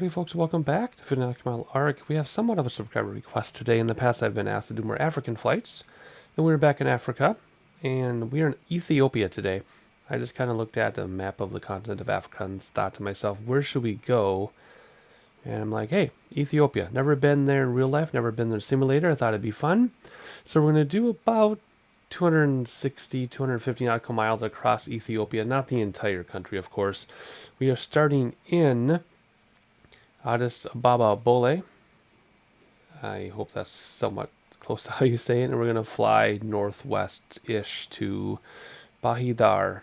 Howdy folks, welcome back to Final Arc. We have somewhat of a subscriber request today. In the past I've been asked to do more African flights, and we're back in Africa, and we are in Ethiopia today. I just kind of looked at a map of the continent of Africa and thought to myself, where should we go? And I'm like, hey, Ethiopia. Never been there in real life, never been there in a simulator. I thought it'd be fun. So we're going to do about 260, 250 nautical miles across Ethiopia, not the entire country, of course. We are starting in Addis, Ababa, Bole. I hope that's somewhat close to how you say it. And we're going to fly northwest-ish to Bahir.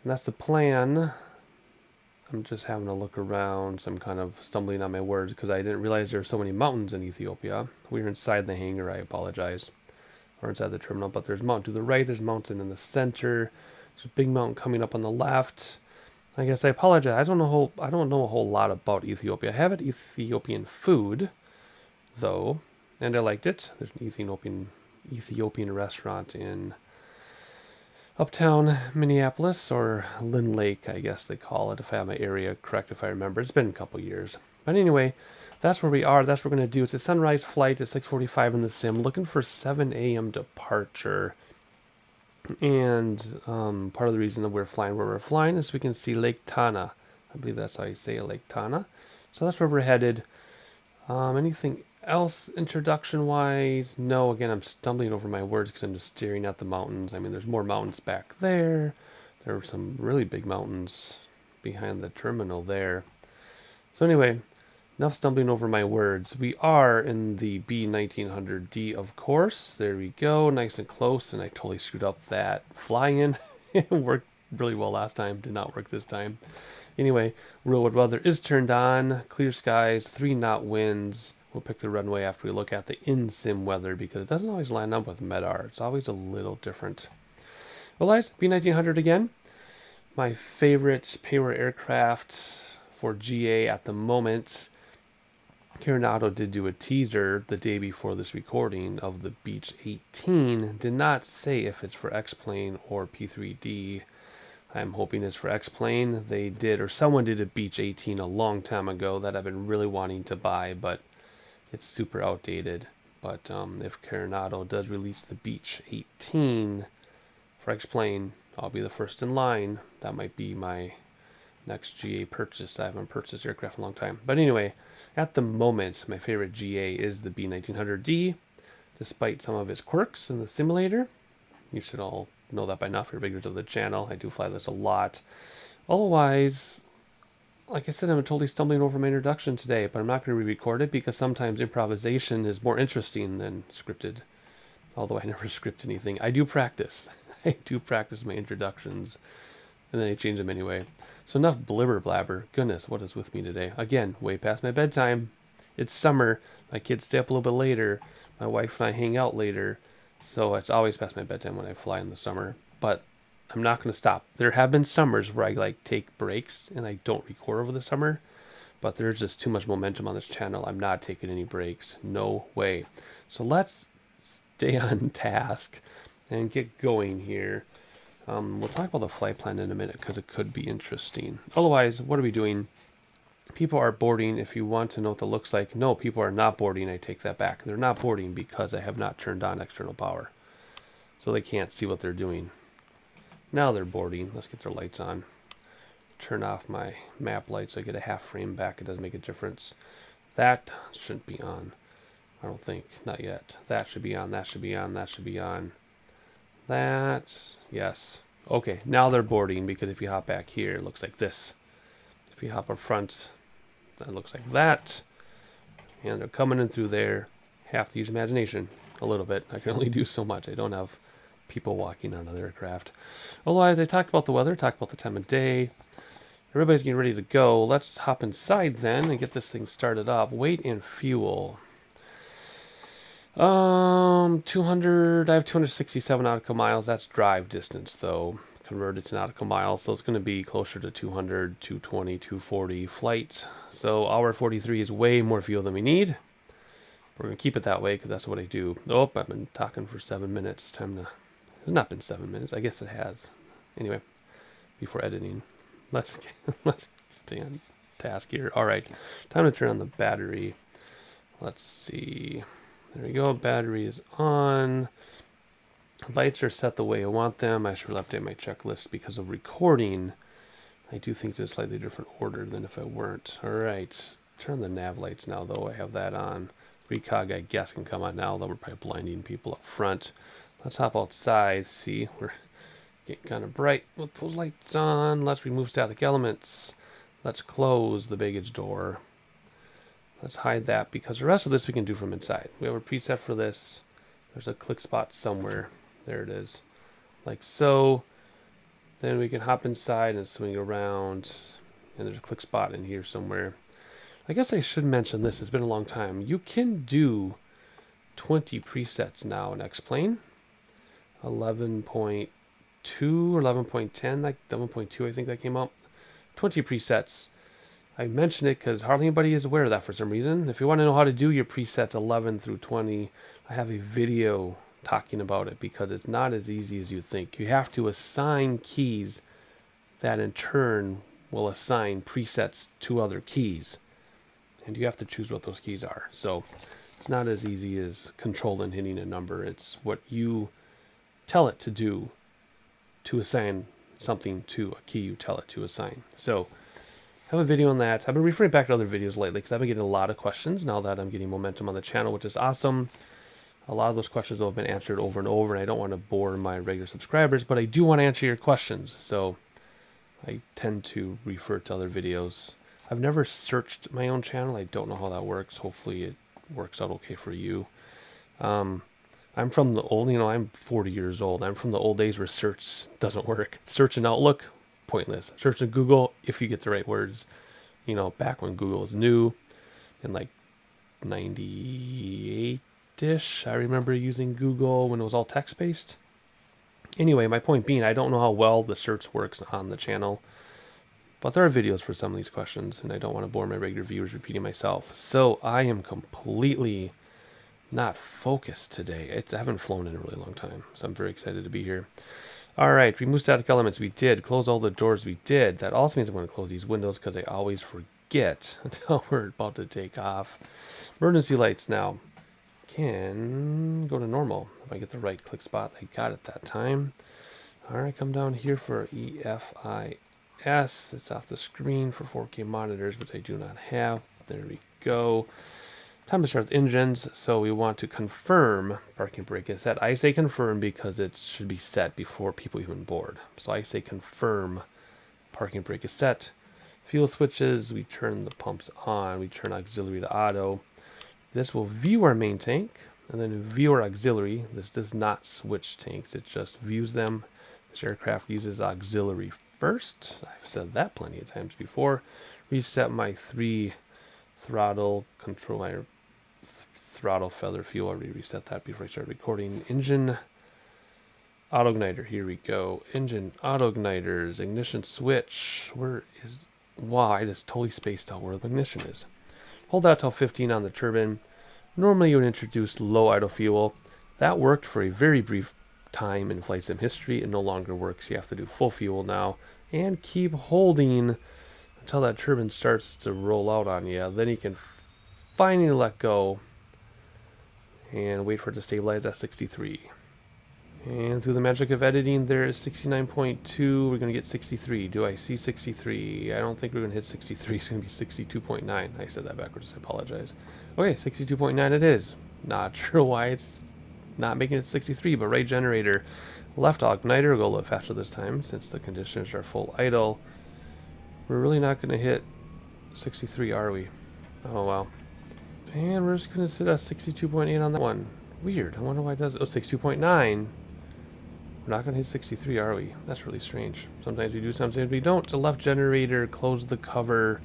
And that's the plan. I'm just having a look around, so I'm kind of stumbling on my words because I didn't realize there are so many mountains in Ethiopia. We were inside the hangar, I apologize. Or inside the terminal, but there's a mountain to the right, there's a mountain in the center, there's a big mountain coming up on the left. I guess I apologize. I don't know a whole lot about Ethiopia. I have had Ethiopian food, though, and I liked it. There's an Ethiopian restaurant in uptown Minneapolis, or Lynn Lake, I guess they call it, if I have my area correct, if I remember. It's been a couple years. But anyway, that's where we are. That's what we're going to do. It's a sunrise flight at 6:45 in the sim, looking for 7 a.m. departure. And part of the reason that we're flying where we're flying is we can see Lake Tana. I believe that's how you say it, Lake Tana. So that's where we're headed. Anything else introduction-wise? No, again, I'm stumbling over my words because I'm just staring at the mountains. I mean, there's more mountains back there. There are some really big mountains behind the terminal there. So anyway, enough stumbling over my words. We are in the B1900D, of course. There we go, nice and close, and I totally screwed up that fly-in. It worked really well last time, did not work this time. Anyway, real weather is turned on, clear skies, 3-knot winds. We'll pick the runway after we look at the in-sim weather because it doesn't always line up with MEDAR. It's always a little different. Well, guys, B1900 again. My favorite payload aircraft for GA at the moment. Carenado did do a teaser the day before this recording of the Beech 18. Did not say if it's for X-Plane or P3D. I'm hoping it's for X-Plane. They did, or someone did a Beech 18 a long time ago that I've been really wanting to buy, but it's super outdated. But if Carenado does release the Beech 18 for X-Plane, I'll be the first in line. That might be my next GA purchase. I haven't purchased aircraft in a long time. But anyway, at the moment, my favorite GA is the B1900D, despite some of its quirks in the simulator. You should all know that by now if you're readers of the channel. I do fly this a lot. Otherwise, like I said, I'm totally stumbling over my introduction today, but I'm not going to re-record it because sometimes improvisation is more interesting than scripted. Although I never script anything. I do practice. I do practice my introductions, and then I change them anyway. So enough blibber blabber. Goodness, what is with me today? Again, way past my bedtime. It's summer. My kids stay up a little bit later. My wife and I hang out later. So it's always past my bedtime when I fly in the summer. But I'm not going to stop. There have been summers where I take breaks and I don't record over the summer. But there's just too much momentum on this channel. I'm not taking any breaks. No way. So let's stay on task and get going here. We'll talk about the flight plan in a minute because it could be interesting. Otherwise, what are we doing? People are boarding. If you want to know what that looks like, no, people are not boarding. I take that back. They're not boarding because I have not turned on external power. So they can't see what they're doing. Now they're boarding. Let's get their lights on. Turn off my map light so I get a half frame back. It doesn't make a difference. That shouldn't be on. I don't think. Not yet. That should be on. That should be on. That should be on. That, yes. Okay, now they're boarding because if you hop back here, it looks like this. If you hop up front, that looks like that. And they're coming in through there. Have to use imagination a little bit. I can only do so much. I don't have people walking on the aircraft. Otherwise, I talked about the weather, talked about the time of day. Everybody's getting ready to go. Let's hop inside then and get this thing started up. Weight and fuel. 200, I have 267 nautical miles. That's drive distance though, converted to nautical miles. So it's going to be closer to 200, 220, 240 flight. So hour 43 is way more fuel than we need. We're going to keep it that way because that's what I do. Oh, I've been talking for 7 minutes. Time to, it's not been 7 minutes. I guess it has. Anyway, before editing, let's stay on task here. All right, time to turn on the battery. Let's see. There we go. Battery is on. Lights are set the way I want them. I should update my checklist because of recording. I do things in a slightly different order than if I weren't. All right. Turn the nav lights now, though. I have that on. Recog, I guess, can come on now, though we're probably blinding people up front. Let's hop outside. See, we're getting kind of bright with those lights on. Let's remove static elements. Let's close the baggage door. Let's hide that because the rest of this we can do from inside. We have a preset for this. There's a click spot somewhere. There it is. Like so. Then we can hop inside and swing around. And there's a click spot in here somewhere. I guess I should mention this. It's been a long time. You can do 20 presets now in X-Plane. 11.2 or 11.10, like 11.2 I think that came out. 20 presets. I mention it because hardly anybody is aware of that for some reason. If you want to know how to do your presets 11 through 20, I have a video talking about it because it's not as easy as you think. You have to assign keys that in turn will assign presets to other keys. And you have to choose what those keys are. So it's not as easy as control and hitting a number. It's what you tell it to do to assign something to a key you tell it to assign. So I have a video on that. I've been referring back to other videos lately because I've been getting a lot of questions now that I'm getting momentum on the channel, which is awesome. A lot of those questions have been answered over and over, and I don't want to bore my regular subscribers, but I do want to answer your questions. So I tend to refer to other videos. I've never searched my own channel. I don't know how that works. Hopefully it works out okay for you. I'm from the old, I'm 40 years old. I'm from the old days where search doesn't work. Search in Outlook, pointless. Search in Google, if you get the right words, back when Google was new in like 98-ish. I remember using Google when it was all text-based. Anyway, my point being, I don't know how well the search works on the channel, but there are videos for some of these questions, and I don't want to bore my regular viewers repeating myself. So I am completely not focused today. I haven't flown in a really long time, so I'm very excited to be here. All right, remove static elements. We did. Close all the doors. We did. That also means I'm going to close these windows because I always forget until we're about to take off. Emergency lights now can go to normal. If I get the right click spot, I got it that time. All right, come down here for EFIS. It's off the screen for 4K monitors, which I do not have. There we go. Time to start with engines. So we want to confirm parking brake is set. I say confirm because it should be set before people even board. So I say confirm parking brake is set. Fuel switches, we turn the pumps on. We turn auxiliary to auto. This will view our main tank and then view our auxiliary. This does not switch tanks. It just views them. This aircraft uses auxiliary first. I've said that plenty of times before. Reset my 3 throttle control, my throttle feather fuel. I already reset that before I started recording. Engine auto igniter. Here we go. Engine auto igniters. Ignition switch. Where is? Wow, I just totally spaced out where the ignition is. Hold that till 15 on the turbine. Normally you would introduce low idle fuel. That worked for a very brief time in flight sim history. It no longer works. You have to do full fuel now and keep holding until that turbine starts to roll out on you. Then you can finally let go and wait for it to stabilize at 63. And through the magic of editing, there is 69.2. We're going to get 63. Do I see 63? I don't think we're going to hit 63. It's going to be 62.9. I said that backwards. I apologize. Okay, 62.9 it is. Not sure why it's not making it 63, but right generator. Left igniter. Go a little faster this time since the conditioners are full idle. We're really not going to hit 63, are we? Oh, well. And we're just going to sit at 62.8 on that one. Weird. I wonder why it does. Oh, 62.9. We're not going to hit 63, are we? That's really strange. Sometimes we do, sometimes we don't. The left generator, close the cover.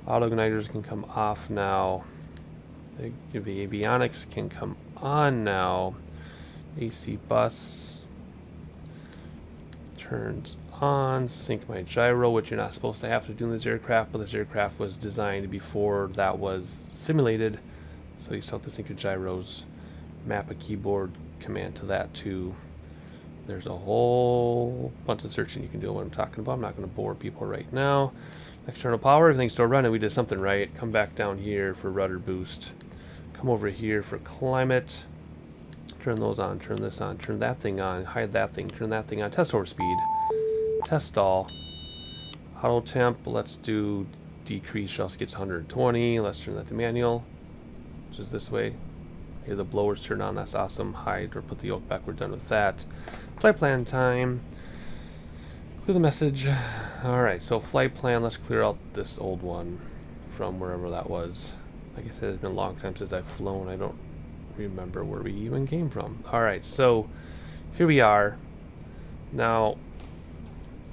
Auto igniters can come off now. The avionics can come on now. AC bus turns on. Sync my gyro, which you're not supposed to have to do in this aircraft, but this aircraft was designed before that was simulated. So you still have to sync your gyros. Map a keyboard command to that too. There's a whole bunch of searching you can do on what I'm talking about. I'm not going to bore people right now. External power, everything's still running. We did something right. Come back down here for rudder boost. Come over here for climate. Turn those on, turn this on, turn that thing on, hide that thing, turn that thing on. Test over speed. Test all. Auto temp, let's do decrease, or else it gets 120. Let's turn that to manual, which is this way. Here the blowers turn on, that's awesome. Hide or put the yoke back, we're done with that. Flight plan time. Clear the message. Alright, so flight plan, let's clear out this old one from wherever that was. Like I said, it's been a long time since I've flown. I don't remember where we even came from. Alright, so here we are. Now,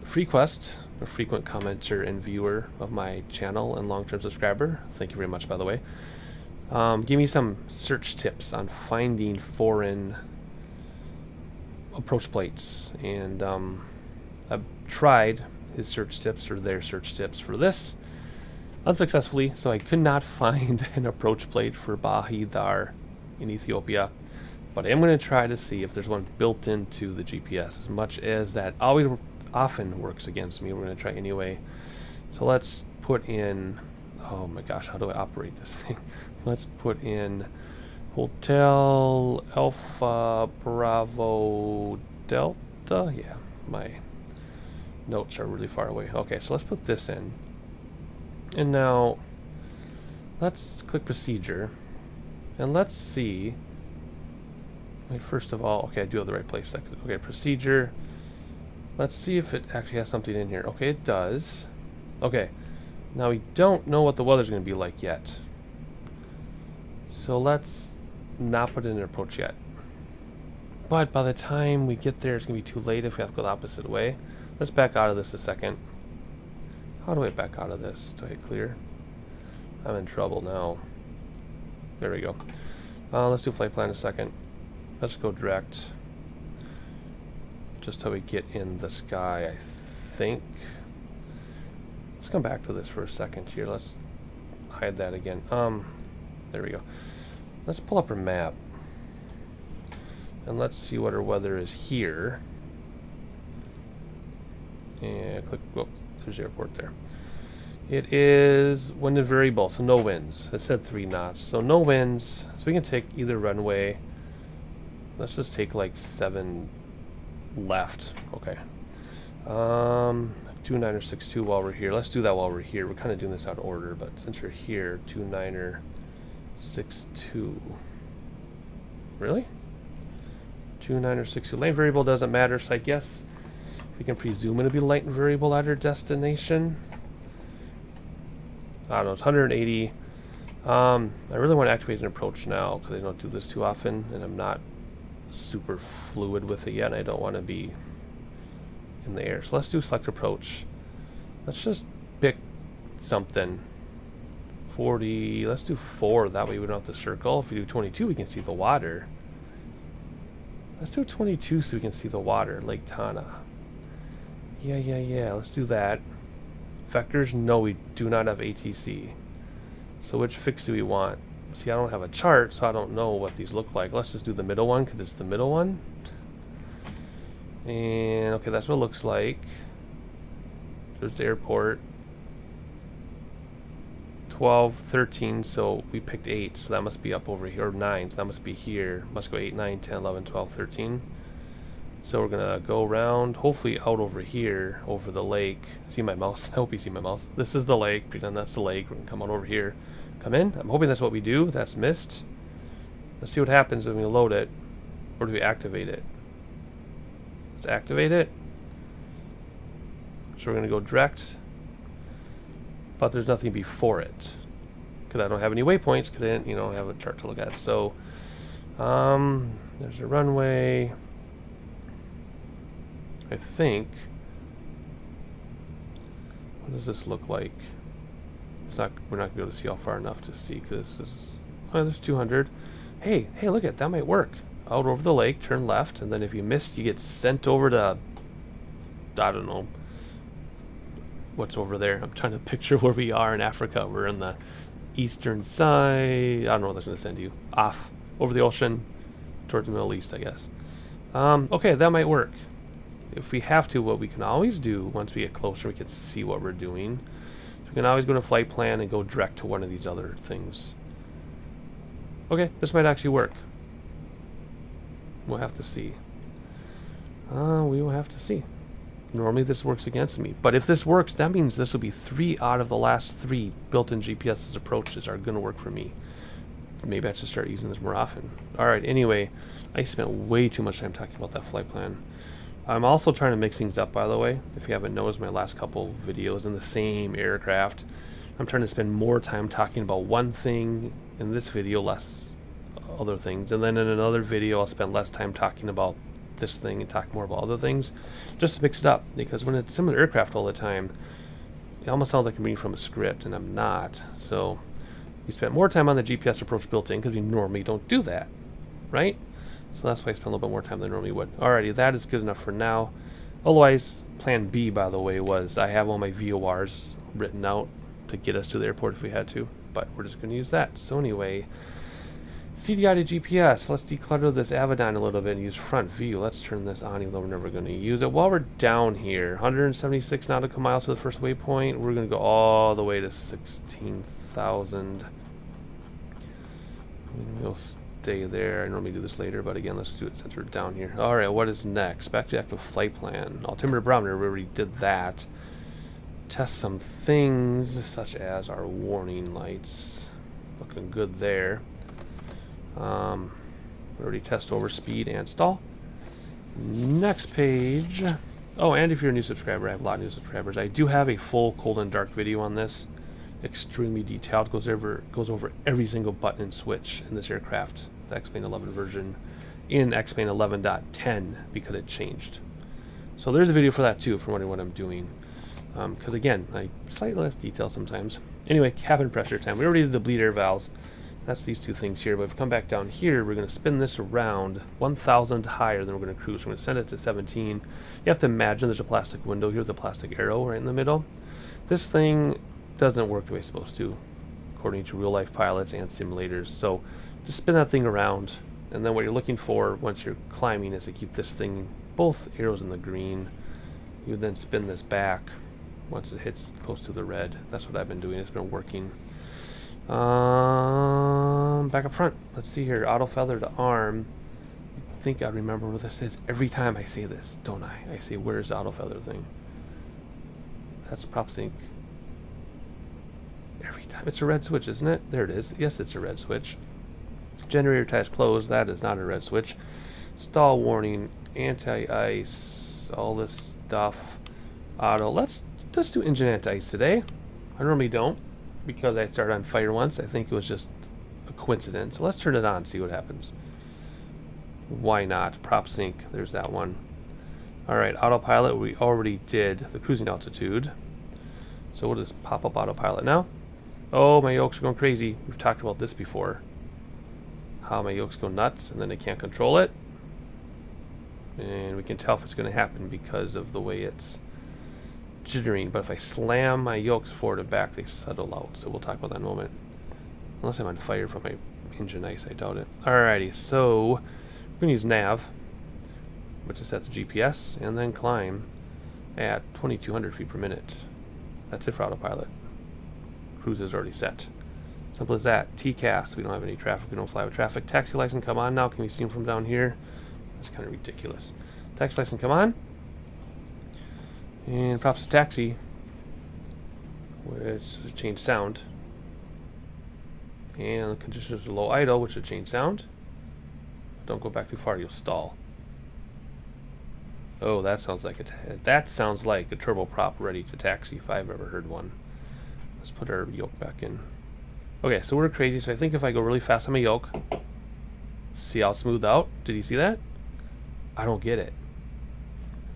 FreeQuest, a frequent commenter and viewer of my channel and long-term subscriber, thank you very much, by the way, give me some search tips on finding foreign approach plates. And I've tried his search tips, or their search tips, for this unsuccessfully, so I could not find an approach plate for Bahir in Ethiopia. But I am going to try to see if there's one built into the GPS. As much as that always often works against me, we're going to try anyway. So let's put in, oh my gosh, how do I operate this thing? Let's put in Hotel Alpha Bravo Delta. Yeah, my notes are really far away. Okay, so let's put this in. And now let's click procedure. And let's see. Wait, first of all, okay, I do have the right place. Okay, procedure. Let's see if it actually has something in here. Okay, it does. Okay, now we don't know what the weather's going to be like yet. So let's not put in an approach yet. But by the time we get there, it's going to be too late if we have to go the opposite way. Let's back out of this a second. How do I back out of this? Do I hit clear? I'm in trouble now. There we go. Let's do flight plan a second. Let's go direct. Just till we get in the sky, I think. Let's come back to this for a second here. Let's hide that again. There we go. Let's pull up our map. And let's see what our weather is here. And click, whoop, there's the airport there. It is wind and variable, so no winds. It said 3 knots, so no winds. So we can take either runway. Let's just take like 7 left. Okay. 29er62 while we're here. Let's do that while we're here. We're kind of doing this out of order, but since we're here, 29er62. Really? 29er62. Lane variable doesn't matter, so I guess we can presume it'll be light and variable at our destination. I don't know, it's 180. I really want to activate an approach now because I don't do this too often, and I'm not super fluid with it yet, and I don't want to be in the air. So let's do select approach. Let's just pick something. 40, let's do 4, that way we don't have to circle. If we do 22, we can see the water. Let's do 22 so we can see the water, Lake Tana. Yeah, let's do that. Vectors, no, we do not have ATC. So which fix do we want? See, I don't have a chart, so I don't know what these look like. Let's just do the middle one, because it's the middle one. And, okay, that's what it looks like. There's the airport. 12, 13, so we picked 8, so that must be up over here, or 9, so that must be here. Must go 8, 9, 10, 11, 12, 13. So we're going to go around, hopefully out over here, over the lake. See my mouse? I hope you see my mouse. This is the lake. Pretend that's the lake. We're going to come on over here. Come in. I'm hoping that's what we do. That's missed. Let's see what happens when we load it. Or do we activate it? Let's activate it. So we're going to go direct. But there's nothing before it. Because I don't have any waypoints, because I didn't, have a chart to look at. So, there's a runway. I think. What does this look like? We're not going to be able to see how far enough to see, because this is, there's 200. Hey, look at that, might work. Out over the lake, turn left, and then if you missed, you get sent over to, I don't know what's over there. I'm trying to picture where we are in Africa. We're in the eastern side. I don't know what that's going to send you. Off over the ocean towards the Middle East, I guess. Okay, that might work. If we have to, what we can always do once we get closer, we can see what we're doing. So You can always go to flight plan and go direct to one of these other things. Okay, this might actually work. We'll have to see. We will have to see. Normally this works against me, but if this works, that means this will be 3 out of the last 3 built-in GPS approaches are going to work for me. Maybe I should start using this more often. Alright, anyway, I spent way too much time talking about that flight plan. I'm also trying to mix things up, by the way. If you haven't noticed my last couple videos in the same aircraft, I'm trying to spend more time talking about one thing in this video, less other things. And then in another video, I'll spend less time talking about this thing and talk more about other things, just to mix it up. Because when it's similar aircraft all the time, it almost sounds like I'm reading from a script, and I'm not. So we spent more time on the GPS approach built in because we normally don't do that, right? So that's why I spent a little bit more time than I normally would. Alrighty, that is good enough for now. Otherwise, plan B, by the way, was I have all my VORs written out to get us to the airport if we had to, but we're just going to use that. So anyway, CDI to GPS. Let's declutter this Avedon a little bit and use front view. Let's turn this on even though we're never going to use it. While we're down here, 176 nautical miles for the first waypoint. We're going to go all the way to 16,000. We'll stay there. I normally do this later, but again, let's do it since we're down here. Alright, what is next? Back to active flight plan. Altimeter barometer, we already did that. Test some things, such as our warning lights. Looking good there. We already test over speed and stall. Next page. Oh, and if you're a new subscriber, I have a lot of new subscribers. I do have a full cold and dark video on this. Extremely detailed. Goes over every single button and switch in this aircraft. The X-Plane 11 version in X-Plane 11.10 because it changed. So there's a video for that too, for wondering what I'm doing. Because again, I slightly less detail sometimes. Anyway, cabin pressure time. We already did the bleed air valves. That's these two things here. But if we come back down here, we're going to spin this around 1,000 higher than we're going to cruise. We're going to send it to 17. You have to imagine there's a plastic window here with a plastic arrow right in the middle. This thing doesn't work the way it's supposed to, according to real life pilots and simulators. So just spin that thing around, and then what you're looking for once you're climbing is to keep this thing, both arrows in the green. You then spin this back once it hits close to the red. That's what I've been doing. It's been working. Back up front. Let's see here. Auto feather to arm. I think I remember what this is. Every time I say this, don't I? I say, where's the auto feather thing? That's prop sync. Every time. It's a red switch, isn't it? There it is. Yes, it's a red switch. Generator ties closed. That is not a red switch. Stall warning. Anti-ice. All this stuff. Auto. Let's do engine anti-ice today. I normally don't, because I started on fire once. I think it was just a coincidence. So let's turn it on, see what happens. Why not? Prop sync. There's that one. Alright, autopilot. We already did the cruising altitude. So we'll just pop up autopilot now. Oh, my yokes are going crazy. We've talked about this before. How my yokes go nuts and then they can't control it. And we can tell if it's going to happen because of the way it's jittering. But if I slam my yokes forward and back, they settle out. So we'll talk about that in a moment. Unless I'm on fire from my engine ice, I doubt it. Alrighty, so we're going to use nav, which is set to GPS, and then climb at 2,200 feet per minute. That's it for autopilot. Cruise is already set. Simple as that. TCAS. We don't have any traffic. We don't fly with traffic. Taxi license, come on now. Can we see them from down here? That's kind of ridiculous. Taxi license, come on. And props to taxi, which will change sound. And conditions are low idle, which will change sound. Don't go back too far, you'll stall. Oh, that sounds like a turboprop ready to taxi if I've ever heard one. Let's put our yoke back in. Okay, so we're crazy. So I think if I go really fast on my yoke, see how it's smoothed out? Did you see that? I don't get it.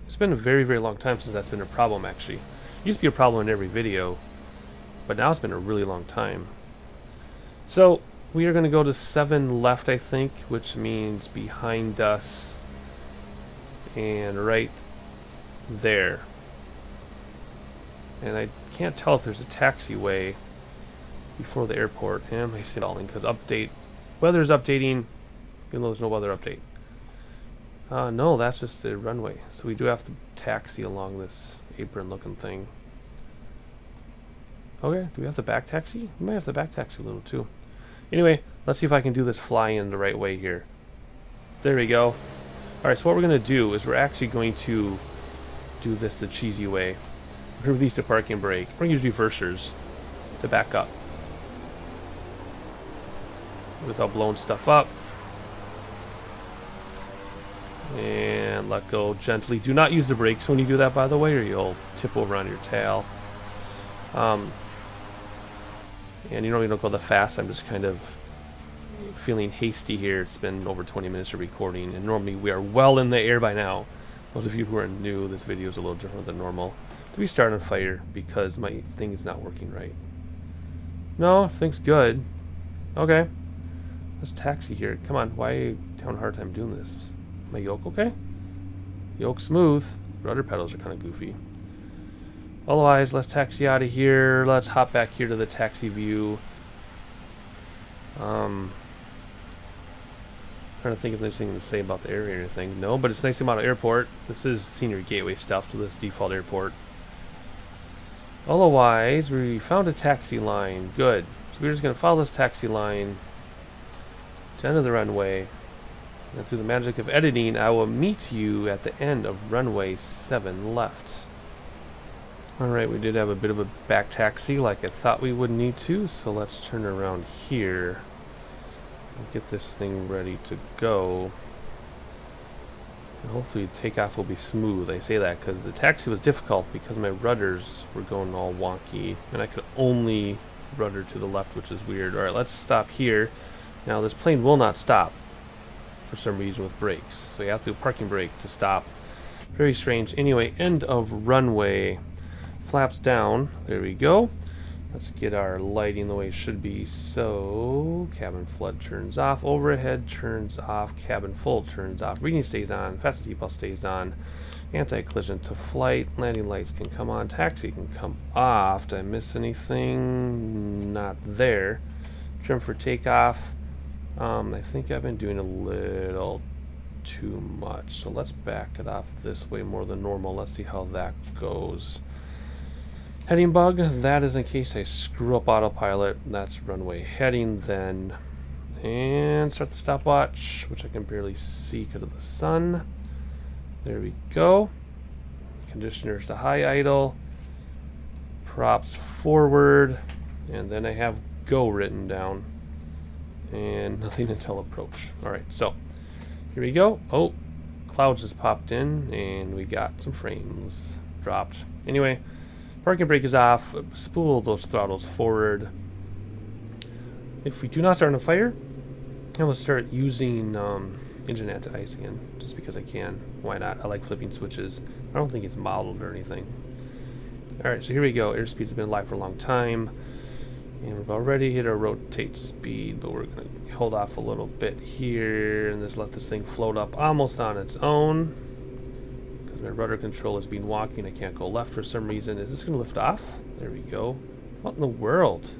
It's been a very, very long time since that's been a problem, actually. It used to be a problem in every video, but now it's been a really long time. So we are going to go to 7 left, I think, which means behind us and right there. And I can't tell if there's a taxiway before the airport. Am I stalling? Because update. Weather's updating, even though there's no weather update. No, that's just the runway. So we do have to taxi along this apron looking thing. Okay, do we have the back taxi? We might have the back taxi a little too. Anyway, let's see if I can do this fly in the right way here. There we go. Alright, so what we're going to do is we're actually going to do this the cheesy way. We're going to release the parking brake. We're going to use reversers to back up without blowing stuff up. And let go gently. Do not use the brakes when you do that, by the way, or you'll tip over on your tail. And you normally don't go that fast. I'm just kind of feeling hasty here. It's been over 20 minutes of recording, and normally we are well in the air by now. Those of you who are new, this video is a little different than normal. To be starting a fire because my thing is not working right. No, everything's good. Okay. Let's taxi here. Come on, why are you having a hard time doing this? My yoke okay? Yoke smooth. Rudder pedals are kind of goofy. Otherwise, let's taxi out of here. Let's hop back here to the taxi view. Trying to think if there's anything to say about the area or anything. No, but it's nice about an airport. This is senior gateway stuff, so this default airport. Otherwise, we found a taxi line. Good. So we're just going to follow this taxi line to the end of the runway. And through the magic of editing, I will meet you at the end of runway 7 left. Alright, we did have a bit of a back taxi like I thought we would need to, so let's turn around here and get this thing ready to go. And hopefully takeoff will be smooth. I say that because the taxi was difficult because my rudders were going all wonky and I could only rudder to the left, which is weird. Alright, let's stop here. Now this plane will not stop for some reason with brakes, so you have to do a parking brake to stop. Very strange. Anyway, end of runway. Flaps down. There we go. Let's get our lighting the way it should be. So, cabin flood turns off, overhead turns off, cabin full turns off, reading stays on, fast seatbelt stays on, anti-collision to flight, landing lights can come on, taxi can come off. Did I miss anything? Not there. Trim for takeoff. I think I've been doing a little too much, so let's back it off this way more than normal. Let's see how that goes. Heading bug, that is in case I screw up autopilot. That's runway heading then. And start the stopwatch, which I can barely see because of the sun. There we go. Conditioners to high idle. Props forward. And then I have go written down. And nothing until approach. Alright, so here we go. Oh, clouds just popped in and we got some frames dropped. Anyway, parking brake is off. Spool those throttles forward. If we do not start on a fire, I will start using engine anti-ice again, just because I can. Why not? I like flipping switches. I don't think it's modeled or anything. Alright, so here we go. Airspeed's been live for a long time. And we've already hit our rotate speed, but we're going to hold off a little bit here and just let this thing float up almost on its own. Because my rudder control has been walking, I can't go left for some reason. Is this going to lift off? There we go. What in the world?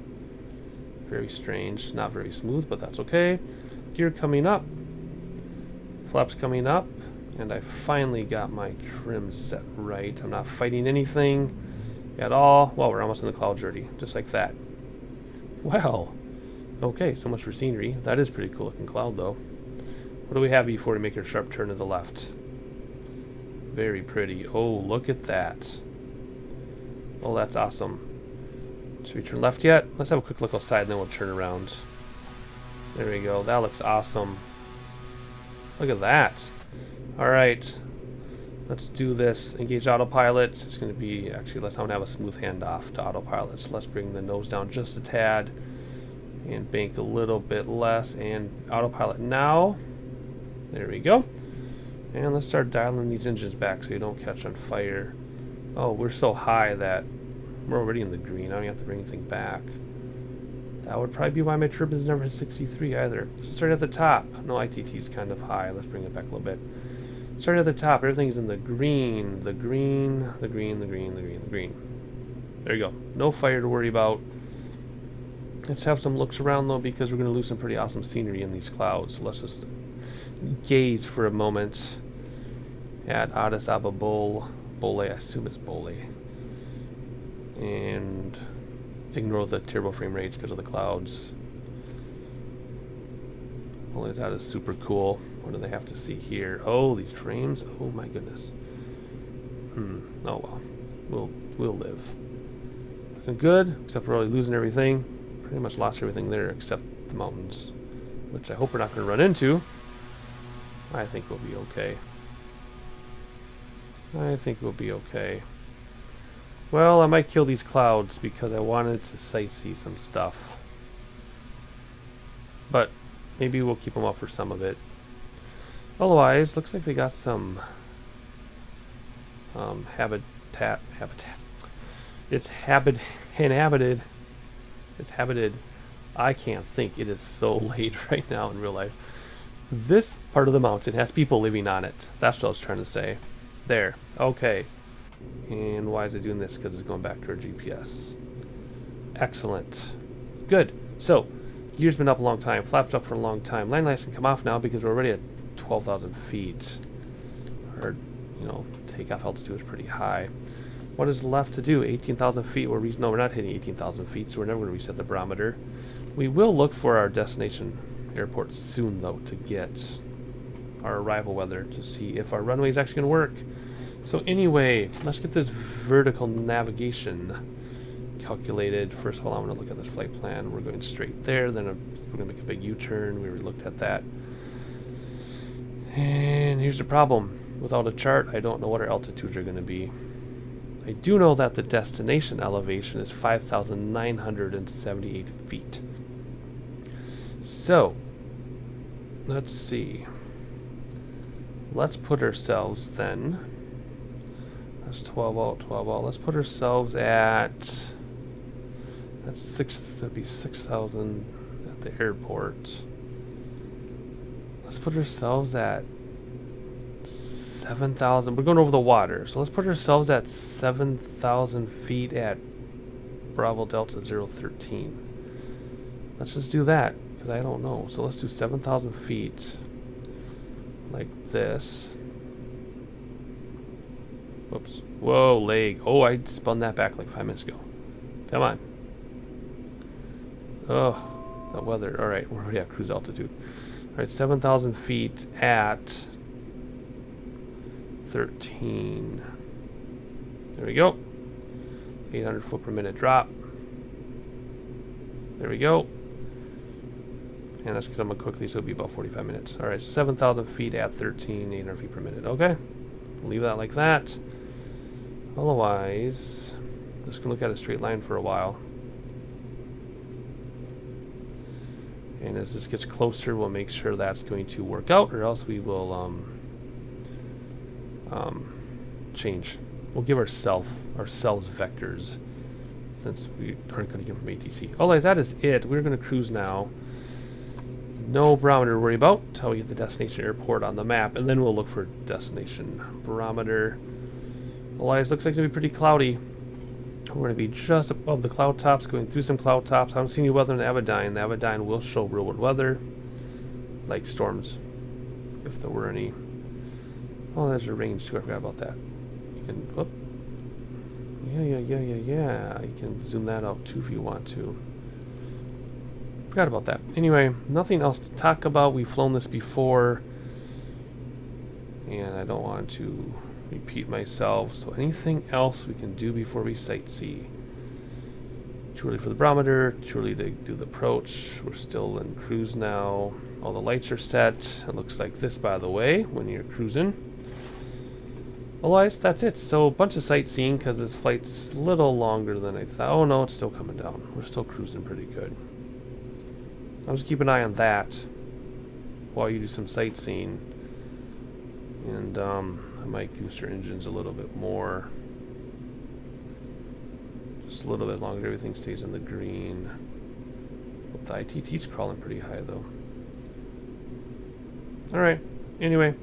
Very strange. Not very smooth, but that's okay. Gear coming up. Flaps coming up. And I finally got my trim set right. I'm not fighting anything at all. Well, we're almost in the clouds already. Just like that. Well, okay, so much for scenery. That is pretty cool looking cloud, though. What do we have before we make a sharp turn to the left? Very pretty. Oh, look at that. Oh, that's awesome. Should we turn left yet? Let's have a quick look outside and then we'll turn around. There we go. That looks awesome. Look at that. Alright. Let's do this. Engage autopilot. It's going to be, actually, let's not have a smooth handoff to autopilot. So let's bring the nose down just a tad and bank a little bit less. And autopilot now. There we go. And let's start dialing these engines back so you don't catch on fire. Oh, we're so high that we're already in the green. I don't have to bring anything back. That would probably be why my turbines never hit 63 either. So start at the top. No, ITT is kind of high. Let's bring it back a little bit. Start at the top. Everything's in the green. The green, the green, the green, the green, the green. There you go. No fire to worry about. Let's have some looks around, though, because we're going to lose some pretty awesome scenery in these clouds. So let's just gaze for a moment at Addis, Ababa, Bole. I assume it's Bole. And ignore the terrible frame rates because of the clouds. Only that is super cool. What do they have to see here? Oh, these frames. Oh my goodness. Oh well. We'll live. Looking good, except for really losing everything. Pretty much lost everything there except the mountains, which I hope we're not going to run into. I think we'll be okay. I think we'll be okay. Well, I might kill these clouds because I wanted to sightsee some stuff. But maybe we'll keep them up for some of it. Otherwise, looks like they got some habitat. It's inhabited. It's habited. I can't think. It is so late right now in real life. This part of the mountain has people living on it. That's what I was trying to say. There. Okay. And why is it doing this? Because it's going back to our GPS. Excellent. Good. So, gear's been up a long time. Flaps up for a long time. Landing lights can come off now because we're already at 12,000 feet. Our, takeoff altitude is pretty high. What is left to do? 18,000 feet. No, we're not hitting 18,000 feet, so we're never going to reset the barometer. We will look for our destination airport soon, though, to get our arrival weather to see if our runway is actually going to work. So anyway, let's get this vertical navigation calculated. First of all, I'm going to look at this flight plan. We're going straight there. Then we're going to make a big U-turn. We already looked at that. And here's the problem. Without a chart, I don't know what our altitudes are going to be. I do know that the destination elevation is 5,978 feet. So, let's see. Let's put ourselves then. That's 12 out, 12 out. Let's put ourselves at. That'd be 6,000 at the airport. Let's put ourselves at 7,000. We're going over the water, so let's put ourselves at 7,000 feet at Bravo Delta 013. Let's just do that, because I don't know. So let's do 7,000 feet like this. Whoops. Whoa, leg. Oh, I spun that back like 5 minutes ago. Come on. Oh, the weather. All right, we're already at cruise altitude. All right, 7,000 feet at 13. There we go. 800 foot per minute drop. There we go. And that's because I'm going quickly, so it'll be about 45 minutes. All right, 7,000 feet at 13, 800 feet per minute. Okay, we'll leave that like that. Otherwise, just going to look at a straight line for a while. And as this gets closer, we'll make sure that's going to work out, or else we will change. We'll give ourselves vectors, since we aren't going to get from ATC. Otherwise, that is it. We're going to cruise now. No barometer to worry about until we get the destination airport on the map, and then we'll look for destination barometer. Otherwise, looks like it's going to be pretty cloudy. We're going to be just above the cloud tops, going through some cloud tops. I don't see any weather in the Aberdeen. The Aberdeen will show real world weather, like storms, if there were any. Oh, there's a range too. I forgot about that. You can, whoop. Yeah. You can zoom that out too if you want to. Forgot about that. Anyway, nothing else to talk about. We've flown this before, and I don't want to repeat myself. So anything else we can do before we sightsee? Too early for the barometer. Too early to do the approach. We're still in cruise now. All the lights are set. It looks like this, by the way, when you're cruising. Otherwise, that's it. So a bunch of sightseeing because this flight's a little longer than I thought. Oh no, it's still coming down. We're still cruising pretty good. I'll just keep an eye on that while you do some sightseeing. And I might goose our engines a little bit more. Just a little bit longer. Everything stays in the green. But the ITT's crawling pretty high though. Alright. Anyway,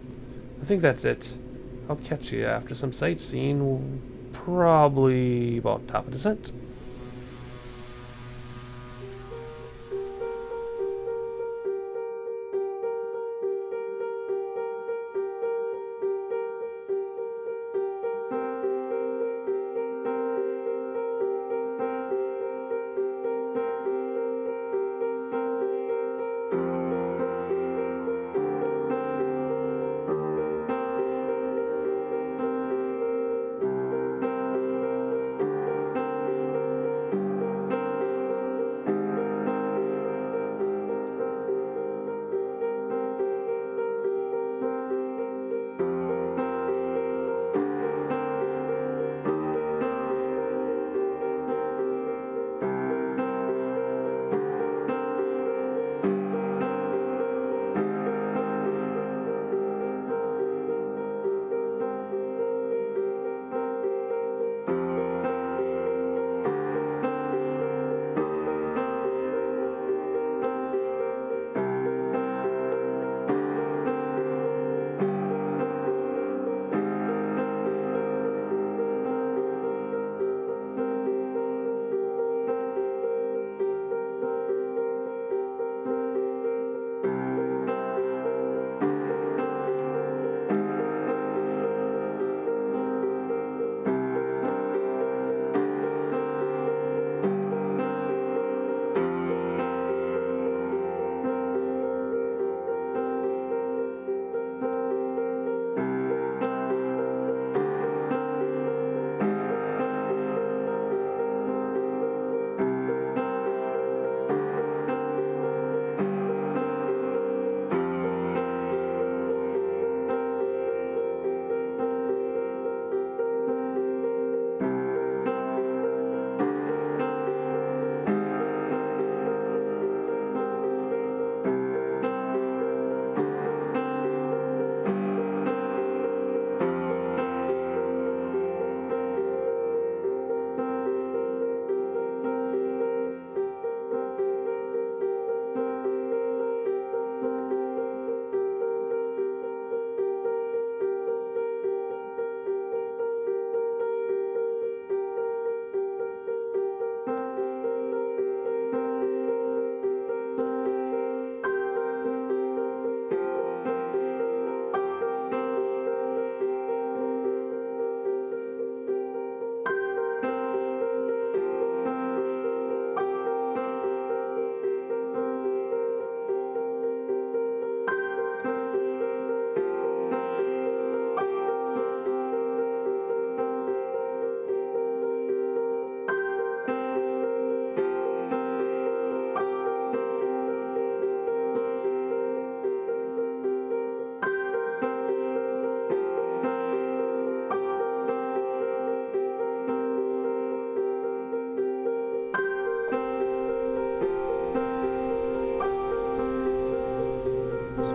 I think that's it. I'll catch you after some sightseeing, probably about top of descent.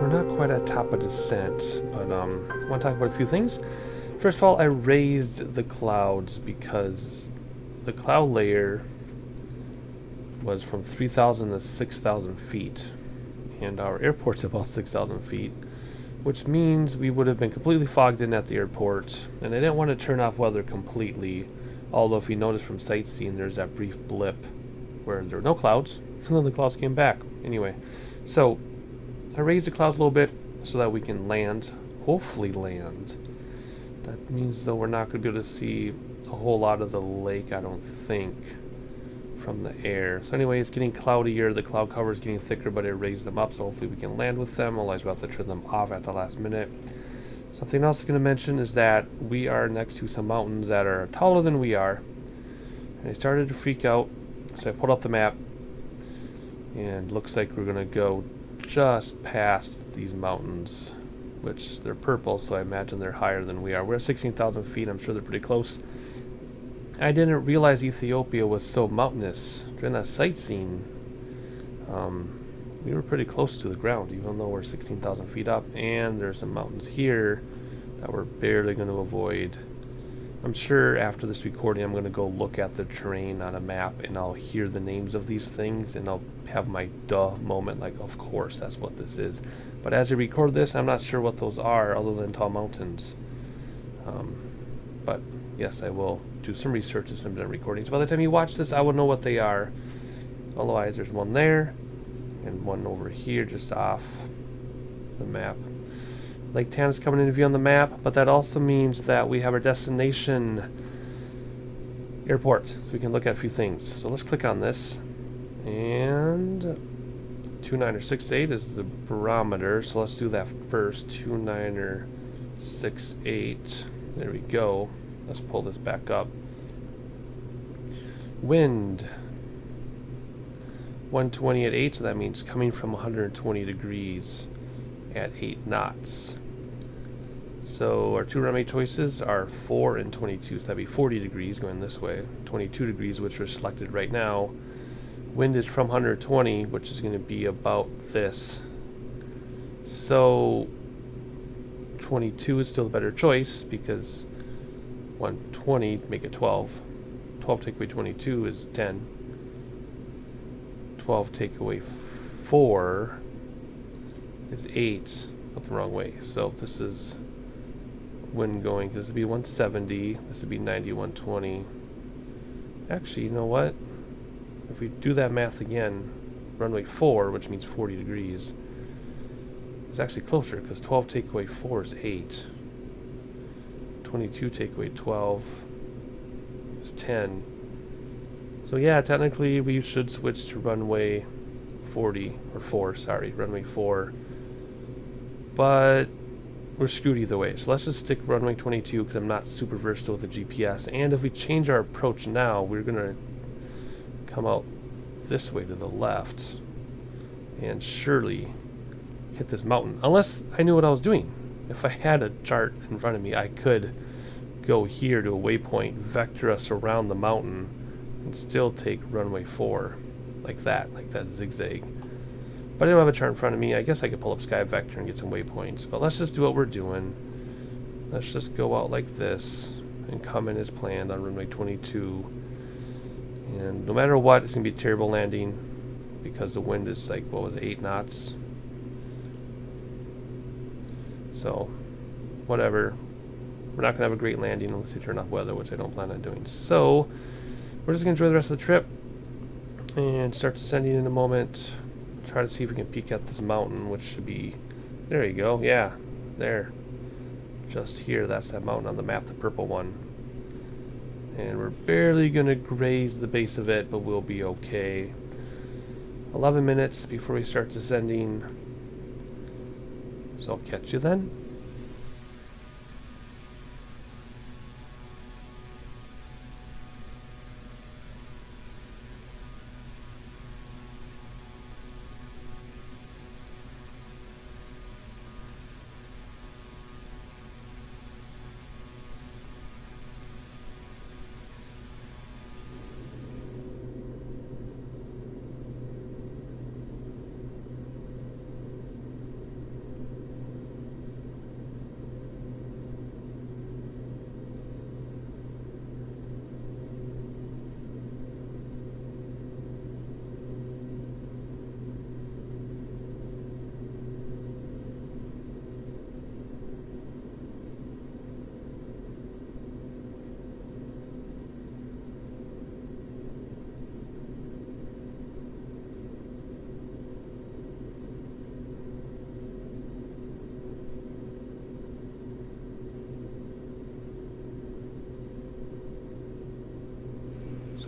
So we're not quite at top of descent, but I want to talk about a few things. First of all, I raised the clouds because the cloud layer was from 3,000 to 6,000 feet, and our airport's about 6,000 feet, which means we would have been completely fogged in at the airport, and I didn't want to turn off weather completely, although if you notice from sightseeing, there's that brief blip where there were no clouds, and then the clouds came back. Anyway, so I raised the clouds a little bit so that we can land, hopefully land. That means, though, we're not going to be able to see a whole lot of the lake, I don't think, from the air. So anyway, it's getting cloudier, the cloud cover is getting thicker, but it raised them up, so hopefully we can land with them, otherwise we'll have to turn them off at the last minute. Something else I'm going to mention is that we are next to some mountains that are taller than we are, and I started to freak out, so I pulled up the map, and looks like we're going to go just past these mountains, which they're purple, so I imagine they're higher than we are. We're at 16,000 feet. I'm sure they're pretty close. I didn't realize Ethiopia was so mountainous. During that sightseeing, we were pretty close to the ground, even though we're 16,000 feet up, and there's some mountains here that we're barely going to avoid. I'm sure after this recording I'm going to go look at the terrain on a map, and I'll hear the names of these things, and I'll have my duh moment, like, of course that's what this is. But as I record this, I'm not sure what those are other than tall mountains. But yes, I will do some research as I'm done recording. So by the time you watch this, I will know what they are. Otherwise, there's one there and one over here just off the map. Lake Tana's coming into view on the map, but that also means that we have our destination airport, so we can look at a few things. So let's click on this, and 2968 is the barometer, so let's do that first. 2968. There we go. Let's pull this back up. Wind 120 at 8, so that means coming from 120 degrees at 8 knots. So our two runway choices are 4 and 22, so that'd be 40 degrees going this way, 22 degrees, which are selected right now. Wind is from 120, which is going to be about this. So 22 is still the better choice because 120 make it 12. 12 take away 22 is 10. 12 take away 4 is 8, but the wrong way. So this is wind going, because this would be 170, this would be 90, 120. Actually, you know what? If we do that math again, runway 4, which means 40 degrees, is actually closer, because 12 take away 4 is 8. 22 take away 12 is 10. So yeah, technically we should switch to runway 40, or 4, sorry, runway 4. But we're screwed either way. So let's just stick runway 22 because I'm not super versatile with the GPS. And if we change our approach now, we're going to come out this way to the left and surely hit this mountain. Unless I knew what I was doing. If I had a chart in front of me, I could go here to a waypoint, vector us around the mountain, and still take runway 4 like that zigzag. But I don't have a chart in front of me. I guess I could pull up SkyVector and get some waypoints. But let's just do what we're doing. Let's just go out like this and come in as planned on runway 22. And no matter what, it's going to be a terrible landing because the wind is like, what was it, 8 knots? So, whatever. We're not going to have a great landing unless we turn off weather, which I don't plan on doing. So, we're just going to enjoy the rest of the trip and start descending in a moment. Try to see if we can peek at this mountain, which should be, there you go, yeah, there, just here. That's that mountain on the map, the purple one, and we're barely gonna graze the base of it, but we'll be okay. 11 minutes before we start descending, so I'll catch you then.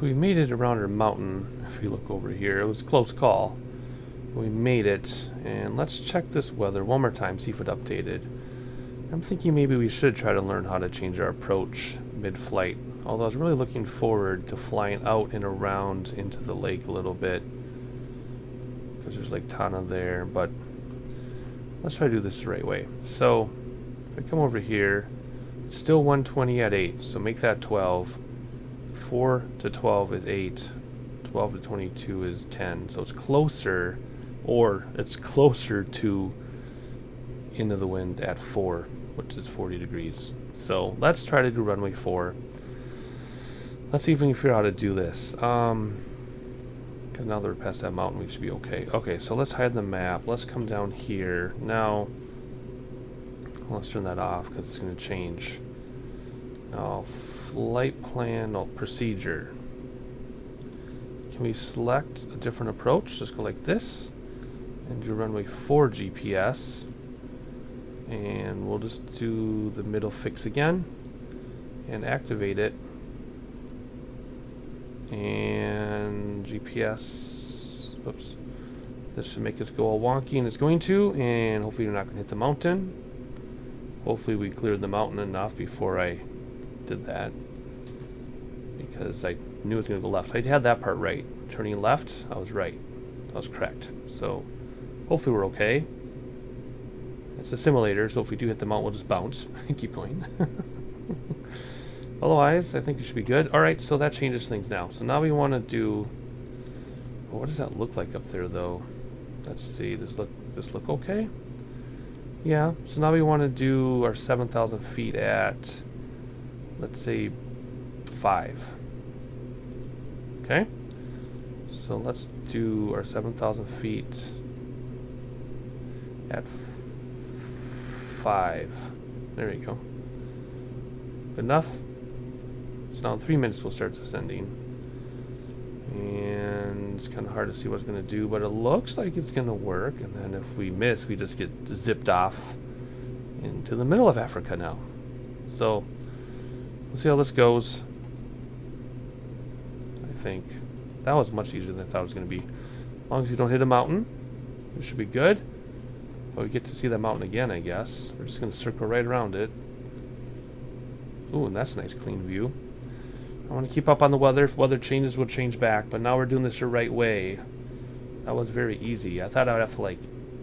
So we made it around our mountain. If you look over here, it was a close call. We made it, and let's check this weather one more time, see if it updated. I'm thinking maybe we should try to learn how to change our approach mid-flight. Although I was really looking forward to flying out and around into the lake a little bit, because there's Lake Tana there, but let's try to do this the right way. So, if I come over here, it's still 120 at 8, so make that 12. 4 to 12 is 8. 12 to 22 is 10. So it's closer, or it's closer to into the wind at 4, which is 40 degrees. So let's try to do runway 4. Let's see if we can figure out how to do this. Because now that we're past that mountain, we should be okay. Okay, so let's hide the map. Let's come down here. Now, let's turn that off because it's going to change. Now, flight plan, procedure. Can we select a different approach? Just go like this and do runway 4 GPS. And we'll just do the middle fix again and activate it. And GPS, oops, this should make us go all wonky, and it's going to, and hopefully you're not going to hit the mountain. Hopefully we cleared the mountain enough before I did that, because I knew it was going to go left. I had that part right. Turning left, I was right. I was correct. So hopefully we're okay. It's a simulator, so if we do hit the mountain, we'll just bounce and keep going. Otherwise, I think it should be good. Alright, so that changes things now. So now we want to do... Well, what does that look like up there, though? Let's see. Does this look okay? Yeah. So now we want to do our 7,000 feet at, let's say, 5. Okay? So let's do our 7,000 feet at 5. There we go. Good enough? So now in 3 minutes we'll start descending. And it's kind of hard to see what it's going to do, but it looks like it's going to work. And then if we miss, we just get zipped off into the middle of Africa now. So we'll see how this goes. I think that was much easier than I thought it was going to be. As long as you don't hit a mountain, it should be good. But we get to see that mountain again, I guess. We're just going to circle right around it. Ooh, and that's a nice clean view. I want to keep up on the weather. If weather changes, we'll change back. But now we're doing this the right way. That was very easy. I thought I would have to, like,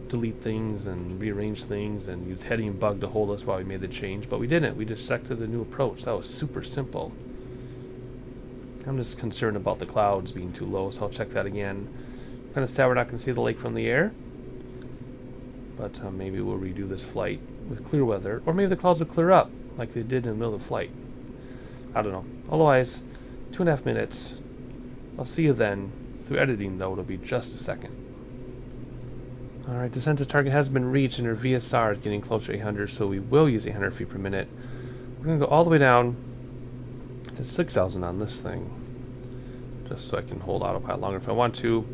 delete things and rearrange things and use heading bug to hold us while we made the change. But we didn't. We just selected a new approach. That was super simple. I'm just concerned about the clouds being too low, so I'll check that again. I'm kind of sad we're not going to see the lake from the air. But maybe we'll redo this flight with clear weather. Or maybe the clouds will clear up like they did in the middle of the flight. I don't know. Otherwise, 2.5 minutes. I'll see you then. Through editing, though, it'll be just a second. Alright, descent to target has been reached, and our VSR is getting closer to 800, so we will use 800 feet per minute. We're going to go all the way down to 6,000 on this thing, just so I can hold autopilot longer if I want to.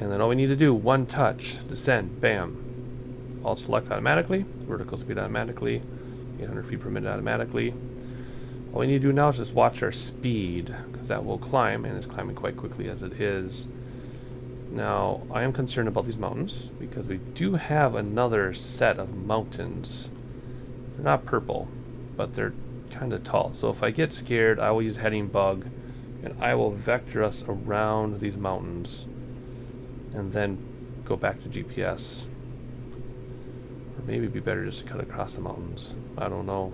And then all we need to do, one touch, descend, bam. Alt select automatically, vertical speed automatically, 800 feet per minute automatically. All we need to do now is just watch our speed, because that will climb, and it's climbing quite quickly as it is. Now, I am concerned about these mountains, because we do have another set of mountains. They're not purple, but they're kind of tall. So if I get scared, I will use heading bug, and I will vector us around these mountains, and then go back to GPS. Or maybe it'd be better just to cut across the mountains. I don't know.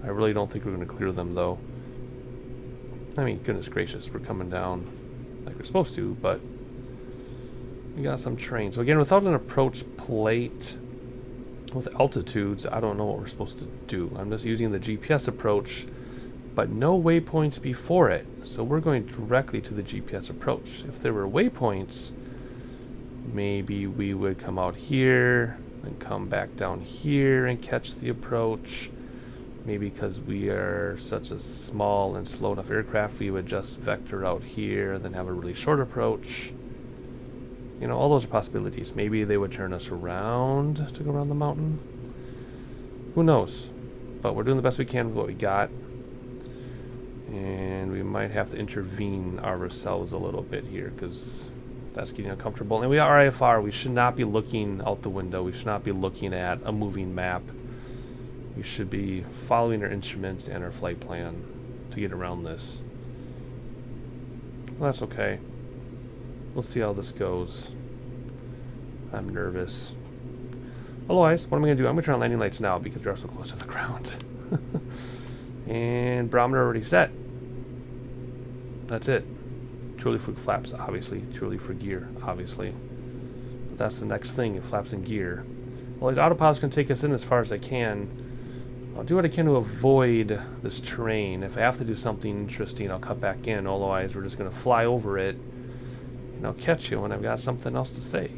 I really don't think we're going to clear them, though. I mean, goodness gracious, we're coming down like we're supposed to, but we got some terrain. So again, without an approach plate with altitudes, I don't know what we're supposed to do. I'm just using the GPS approach, but no waypoints before it. So we're going directly to the GPS approach. If there were waypoints, maybe we would come out here and come back down here and catch the approach. Maybe because we are such a small and slow enough aircraft, we would just vector out here and then have a really short approach. You know, all those are possibilities. Maybe they would turn us around to go around the mountain. Who knows? But we're doing the best we can with what we got. And we might have to intervene ourselves a little bit here because that's getting uncomfortable. And we are IFR. We should not be looking out the window. We should not be looking at a moving map. We should be following our instruments and our flight plan to get around this. Well, that's okay. We'll see how this goes. I'm nervous. Otherwise, what I'm going to do, I'm going to turn on landing lights now because we are so close to the ground. And barometer already set. That's it. Truly for flaps, obviously. Truly for gear, obviously. But that's the next thing, it flaps and gear. Well, the autopilot's going to take us in as far as I can. I'll do what I can to avoid this terrain. If I have to do something interesting, I'll cut back in. Otherwise, we're just going to fly over it. And I'll catch you when I've got something else to say.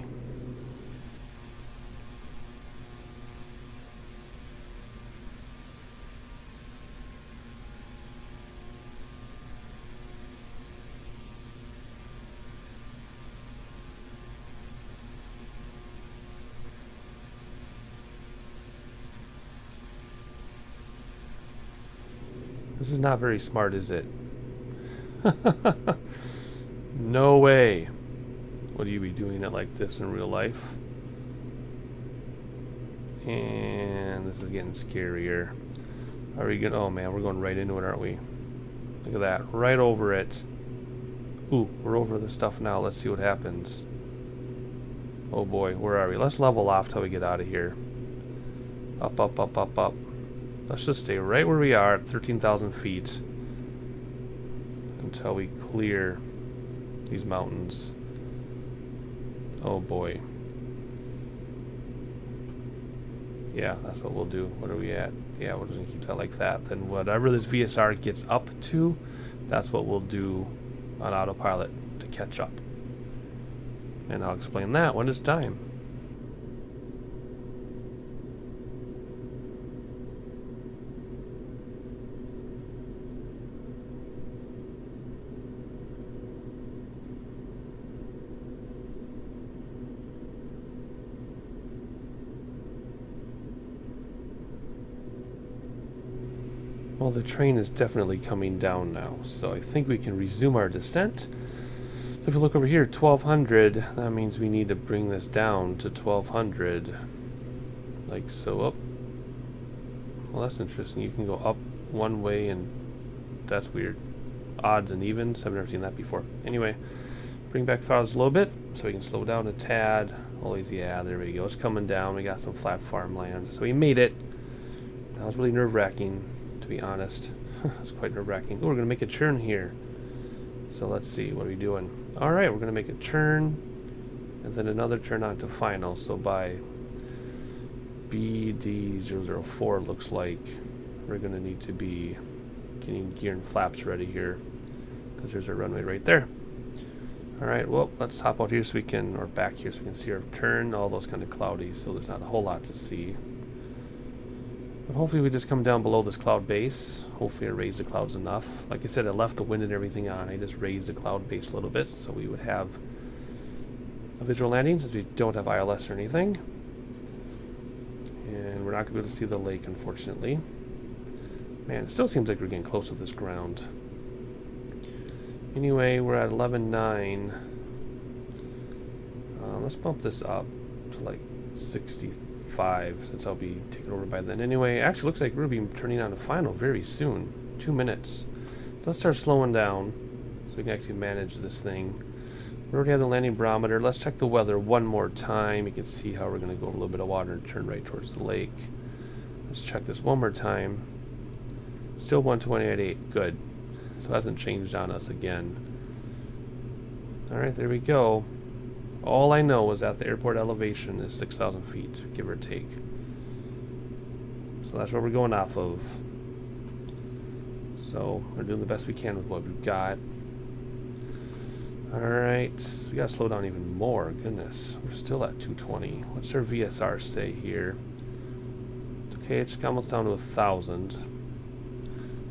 This is not very smart, is it? No way. Would you be doing it like this in real life? And this is getting scarier. Are we gonna? Oh man, we're going right into it, aren't we? Look at that, right over it. Ooh, we're over the stuff now. Let's see what happens. Oh boy, where are we? Let's level off till we get out of here. Up, up, up, up, up. Let's just stay right where we are at 13,000 feet until we clear these mountains. Oh boy. Yeah, that's what we'll do. What are we at? Yeah, we're just going to keep that like that. Then whatever this VSR gets up to, that's what we'll do on autopilot to catch up. And I'll explain that when it's time. Well, the train is definitely coming down now, so I think we can resume our descent. So if you look over here, 1200, that means we need to bring this down to 1200. Like so. Up. Well, that's interesting. You can go up one way, and that's weird. Odds and evens. I've never seen that before. Anyway, bring back throttles a little bit so we can slow down a tad. Always, yeah, there we go. It's coming down. We got some flat farmland. So we made it. That was really nerve-wracking, to be honest. It's quite nerve-wracking. Oh, we're going to make a turn here. So let's see. What are we doing? All right, we're going to make a turn. And then another turn onto final. So by BD004, looks like we're going to need to be getting gear and flaps ready here, because there's our runway right there. All right, well, let's hop out here so we can, or back here so we can see our turn. All those kind of cloudy, so there's not a whole lot to see. But hopefully we just come down below this cloud base. Hopefully I raise the clouds enough. Like I said, I left the wind and everything on. I just raised the cloud base a little bit so we would have a visual landing, since we don't have ILS or anything. And we're not going to be able to see the lake, unfortunately. Man, it still seems like we're getting close to this ground. Anyway, we're at 11.9. Let's bump this up to like 65, since I'll be taken over by then. Anyway, actually looks like we'll be turning on a final very soon. 2 minutes. So let's start slowing down so we can actually manage this thing. We already have the landing barometer. Let's check the weather one more time. You can see how we're going to go over a little bit of water and turn right towards the lake. Let's check this one more time. Still 128.8. Good. So it hasn't changed on us again. Alright, there we go. All I know is that the airport elevation is 6,000 feet, give or take. So that's what we're going off of. So we're doing the best we can with what we've got. Alright, we gotta slow down even more. Goodness, we're still at 220. What's our VSR say here? Okay, it's almost down to 1,000.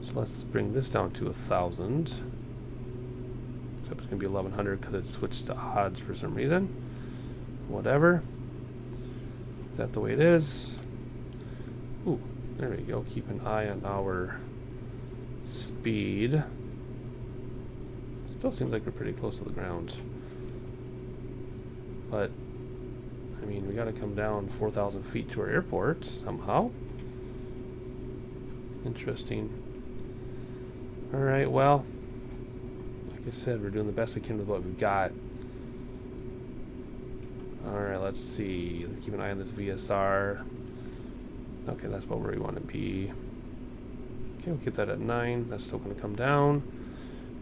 So let's bring this down to 1,000. Except it's gonna be 1,100 because it switched to odds for some reason. Whatever. Is that the way it is? Ooh, there we go. Keep an eye on our speed. Still seems like we're pretty close to the ground. But, I mean, we gotta come down 4,000 feet to our airport somehow. Interesting. Alright, well, like I said, we're doing the best we can with what we've got. Alright, let's see. Let's keep an eye on this VSR. Okay, that's about where we want to be. Okay, we'll keep that at 9. That's still going to come down.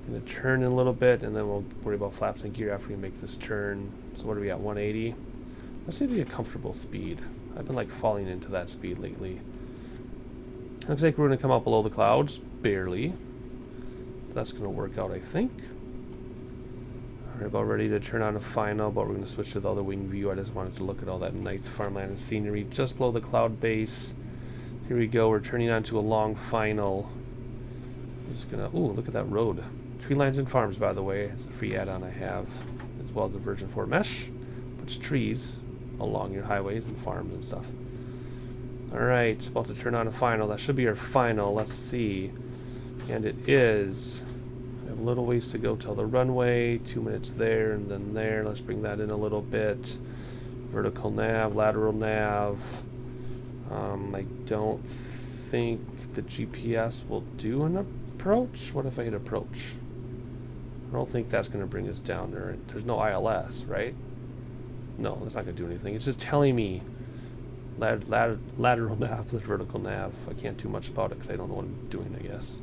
Going to turn in a little bit, and then we'll worry about flaps and gear after we make this turn. So what are we at, 180? Let's see if we get a comfortable speed. I've been like falling into that speed lately. Looks like we're going to come up below the clouds, barely. So that's going to work out, I think. Alright, about ready to turn on a final, but we're going to switch to the other wing view. I just wanted to look at all that nice farmland and scenery just below the cloud base. Here we go, we're turning on to a long final. I'm just going to, ooh, look at that road. Tree lines and farms, by the way. It's a free add-on I have, as well as the version 4 mesh. Puts trees along your highways and farms and stuff. Alright, about to turn on a final. That should be our final. Let's see. And it is. We have a little ways to go till the runway. 2 minutes there and then there. Let's bring that in a little bit. Vertical nav, lateral nav. I don't think the GPS will do an approach. What if I hit approach? I don't think that's going to bring us down there. There's no ILS, right? No, that's not going to do anything. It's just telling me lateral nav with vertical nav. I can't do much about it because I don't know what I'm doing, I guess.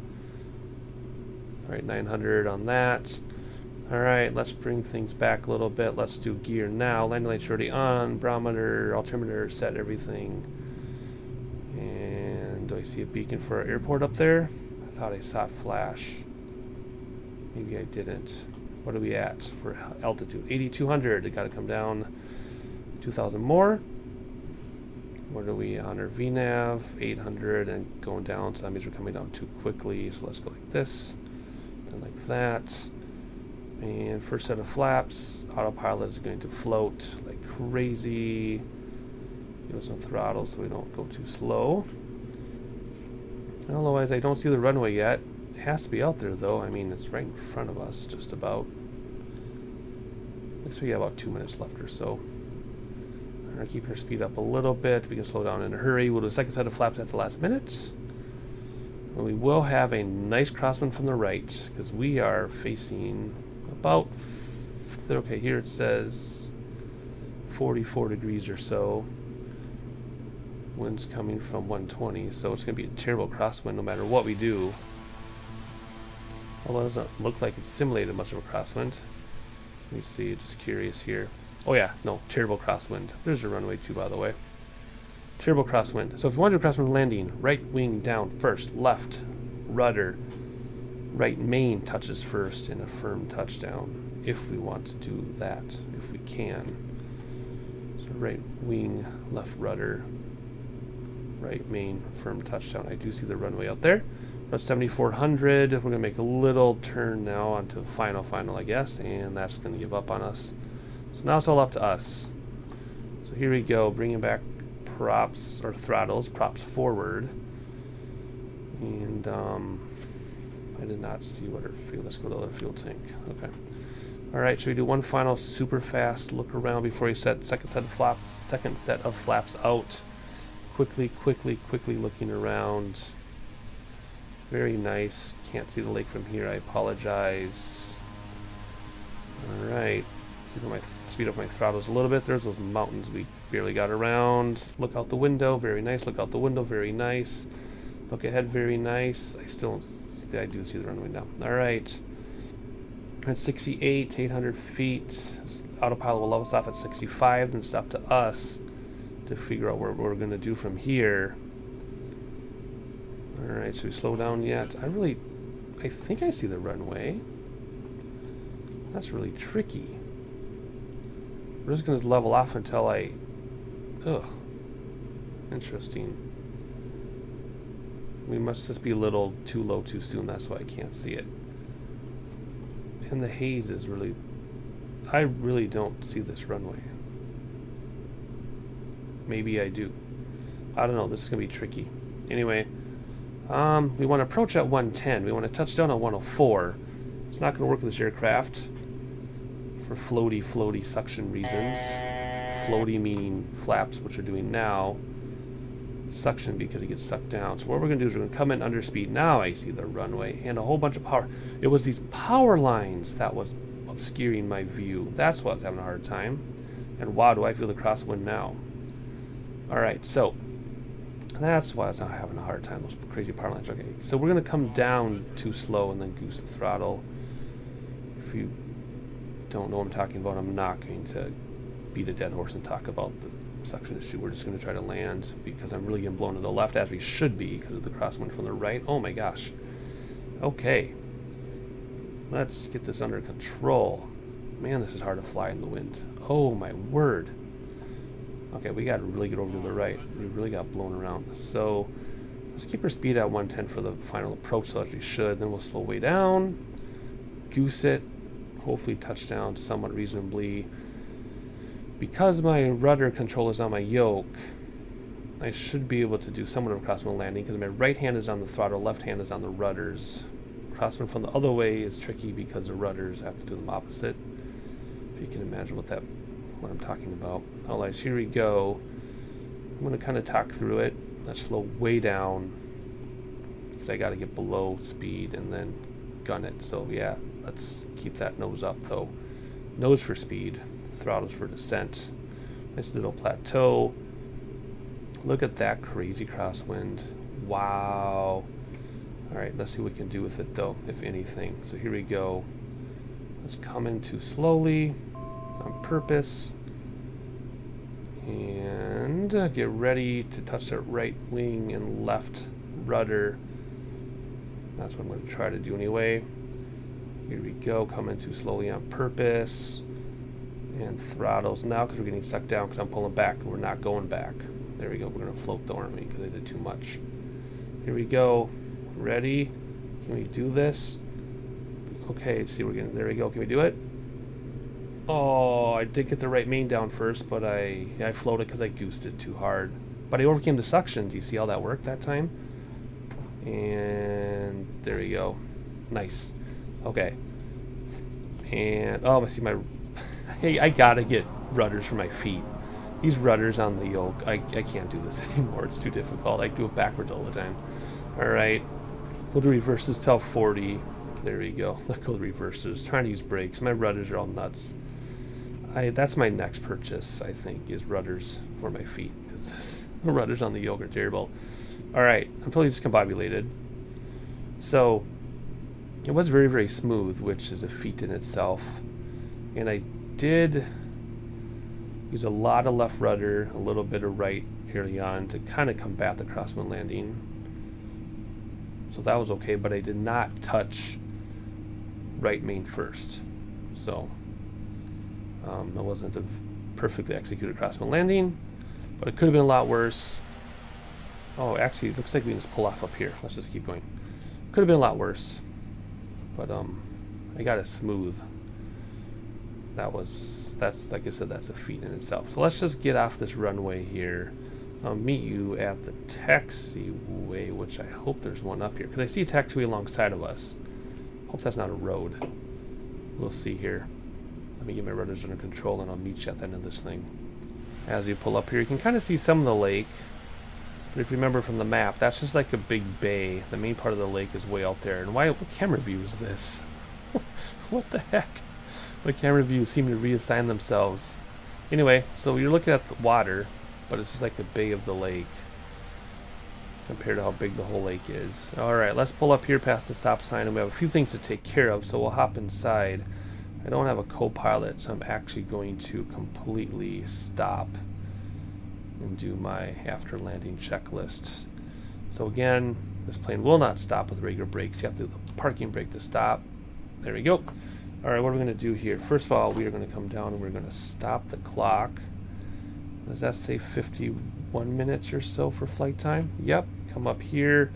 Alright, 900 on that. Alright, let's bring things back a little bit. Let's do gear now. Landing lights already on. Barometer, altimeter, set everything. And do I see a beacon for our airport up there? I thought I saw it flash. Maybe I didn't. What are we at for altitude? 8,200. It got to come down 2,000 more. What are we on our VNAV? 800 and going down, so that means we're coming down too quickly. So let's go like this, then like that. And first set of flaps, autopilot is going to float like crazy. Give us some throttle so we don't go too slow. Otherwise, I don't see the runway yet. It has to be out there though. I mean, it's right in front of us, just about. Looks like we have about 2 minutes left or so. Alright, keep our speed up a little bit. We can slow down in a hurry. We'll do a second set of flaps at the last minute. And we will have a nice crosswind from the right, because we are facing about, okay, here it says 44 degrees or so. Wind's coming from 120, so it's going to be a terrible crosswind no matter what we do. Although it doesn't look like it's simulated much of a crosswind. Let me see, just curious here. Oh yeah, no, terrible crosswind. There's a runway too, by the way. Terrible crosswind. So if you want to do a crosswind landing, right wing down first, left rudder, right main touches first, and a firm touchdown. If we want to do that, if we can. So right wing, left rudder, right main, firm touchdown. I do see the runway out there. About 7,400. We're going to make a little turn now onto final, I guess, and that's going to give up on us. So now it's all up to us. So here we go, bringing back props, or throttles, props forward. And I did not see what our fuel, let's go to the other fuel tank. Okay. Alright, so we do one final super fast look around before we set second set of flaps out. Quickly looking around. Very nice. Can't see the lake from here, I apologize. Alright. Speed up my throttles a little bit. There's those mountains we barely got around. Look out the window, very nice. Look out the window, very nice. Look ahead, very nice. I still don't see, I do see the runway now. Alright. At 68, 800 feet. Autopilot will level us off at 65, then it's up to us to figure out what we're going to do from here. Alright, should we slow down yet? I think I see the runway. That's really tricky. We're just going to level off until ugh. Interesting. We must just be a little too low too soon, that's why I can't see it. And the haze is really... I really don't see this runway. Maybe I do. I don't know, this is going to be tricky. Anyway, We want to approach at 110. We want to touch down at 104. It's not going to work with this aircraft for floaty suction reasons. Floaty meaning flaps, which we're doing now. Suction because it gets sucked down. So what we're going to do is we're going to come in under speed. Now I see the runway and a whole bunch of power. It was these power lines that was obscuring my view. That's what I was having a hard time. And wow, do I feel the crosswind now. Alright, so that's why I was not having a hard time. Those crazy power lines. Okay, so we're going to come down too slow and then goose the throttle. If you don't know what I'm talking about, I'm not going to beat a dead horse and talk about the suction issue. We're just going to try to land because I'm really getting blown to the left as we should be because of the crosswind from the right. Oh my gosh. Okay. Let's get this under control. Man, this is hard to fly in the wind. Oh my word. Okay, we got to really get over to the right. We really got blown around. So let's keep our speed at 110 for the final approach, so as we should. Then we'll slow way down, goose it, hopefully touch down somewhat reasonably. Because my rudder control is on my yoke, I should be able to do somewhat of a crosswind landing because my right hand is on the throttle, left hand is on the rudders. Crosswind from the other way is tricky because the rudders have to do them opposite. If you can imagine what I'm talking about. Alright, here we go. I'm going to kind of talk through it. Let's slow way down because I got to get below speed and then gun it. So yeah, let's keep that nose up though. Nose for speed, throttles for descent. Nice little plateau. Look at that crazy crosswind. Wow. Alright, let's see what we can do with it though, if anything. So here we go. Let's come in too slowly on purpose. And get ready to touch that right wing and left rudder. That's what I'm going to try to do anyway. Here we go, coming too slowly on purpose. And throttles now because we're getting sucked down because I'm pulling back and we're not going back. There we go, we're going to float the army because I did too much. Here we go. Ready? Can we do this? Okay, see, we're getting, there we go. Can we do it? Oh, I did get the right main down first, but I floated because I goosed it too hard. But I overcame the suction. Do you see how that worked that time? And there we go. Nice. Okay. And, oh, I see my... Hey, I gotta get rudders for my feet. These rudders on the yoke, I can't do this anymore. It's too difficult. I do it backwards all the time. Alright. We'll do reverses till 40. There we go. Let go of the reverses. Trying to use brakes. My rudders are all nuts. That's my next purchase, I think, is rudders for my feet. Because the rudders on the yoke are terrible. Alright, I'm totally discombobulated. So, it was very, very smooth, which is a feat in itself. And I did use a lot of left rudder, a little bit of right early on to kind of combat the crosswind landing. So that was okay, but I did not touch right main first. So, it wasn't a perfectly executed crosswind landing, but it could have been a lot worse. Oh, actually, it looks like we can just pull off up here. Let's just keep going. Could have been a lot worse, but I got it smooth. That's like I said, that's a feat in itself. So let's just get off this runway here. I'll meet you at the taxiway, which I hope there's one up here, because I see a taxiway alongside of us. Hope that's not a road. We'll see here. Let me get my rudders under control and I'll meet you at the end of this thing. As you pull up here, you can kind of see some of the lake. But if you remember from the map, that's just like a big bay. The main part of the lake is way out there. And what camera view is this? What the heck? What camera views seem to reassign themselves? Anyway, so you're looking at the water, but it's just like the bay of the lake compared to how big the whole lake is. Alright, let's pull up here past the stop sign, and we have a few things to take care of, so we'll hop inside. I don't have a co-pilot, so I'm actually going to completely stop and do my after landing checklist. So again, this plane will not stop with regular brakes. You have to do the parking brake to stop. There we go. Alright, what are we going to do here? First of all, we are going to come down and we're going to stop the clock. Does that say 51 minutes or so for flight time? Yep. Come up here.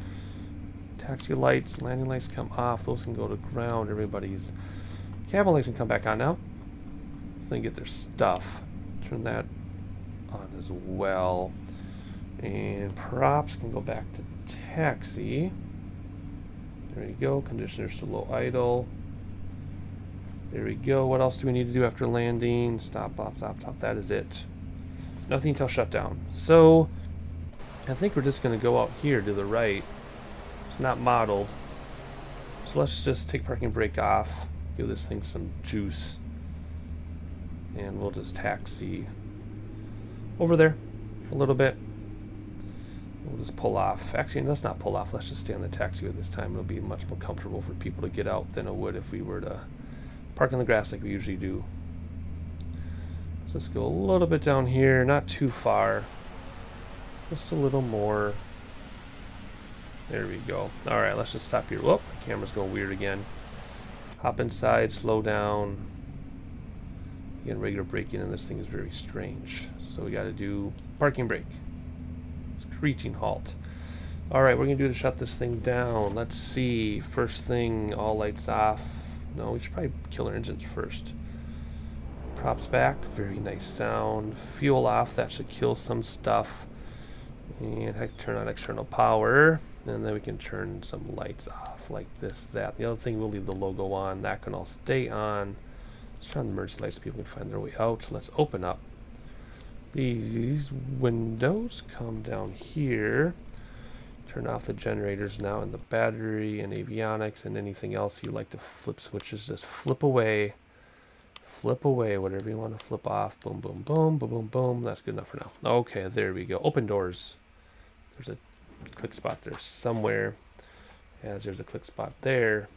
Taxi lights, landing lights come off. Those can go to ground. Everybody's cabin lights can come back on now. So they can get their stuff. Turn that on as well. And props can go back to taxi. There we go. Conditioners to low idle. There we go. What else do we need to do after landing? Stop, stop, stop, stop. That is it. Nothing until shutdown. So, I think we're just going to go out here to the right. It's not modeled. So let's just take parking brake off. Give this thing some juice. And we'll just taxi over there a little bit. We'll just pull off. Actually, let's not pull off. Let's just stay on the taxiway this time. It'll be much more comfortable for people to get out than it would if we were to park in the grass like we usually do. Let's just go a little bit down here, not too far. Just a little more. There we go. Alright, let's just stop here. Whoop, my camera's going weird again. Hop inside, slow down. Again, regular braking, and this thing is very strange. So we got to do parking brake. Screeching halt. Alright, we're going to do to shut this thing down. Let's see. First thing, all lights off. No, we should probably kill our engines first. Props back. Very nice sound. Fuel off. That should kill some stuff. And I can turn on external power. And then we can turn some lights off like this, that. The other thing, we'll leave the logo on. That can all stay on. Let's turn on the emergency lights so people can find their way out. Let's open up these windows. Come down here. Turn off the generators now and the battery and avionics and anything else you like to flip switches. Just flip away, whatever you want to flip off. Boom, boom, boom, boom, boom, boom. That's good enough for now. Okay, there we go. Open doors. There's a click spot there somewhere. As there's a click spot there.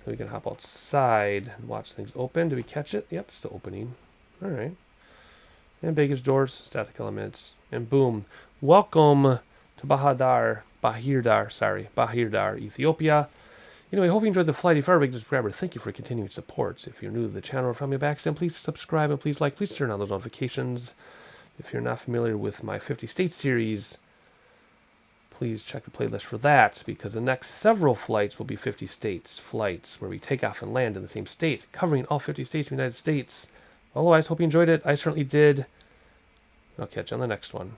So we can hop outside and watch things open. Did we catch it? Yep, still opening. All right. And baggage doors, static elements, and boom. Welcome to Bahir Dar, Ethiopia. Anyway, hope you enjoyed the flight. If you are a big subscriber, thank you for continuing support. If you're new to the channel or from your back, please subscribe and please like. Please turn on those notifications. If you're not familiar with my 50 state series, please check the playlist for that, because the next several flights will be 50 states flights where we take off and land in the same state, covering all 50 states of the United States. Otherwise, hope you enjoyed it. I certainly did. I'll catch you on the next one.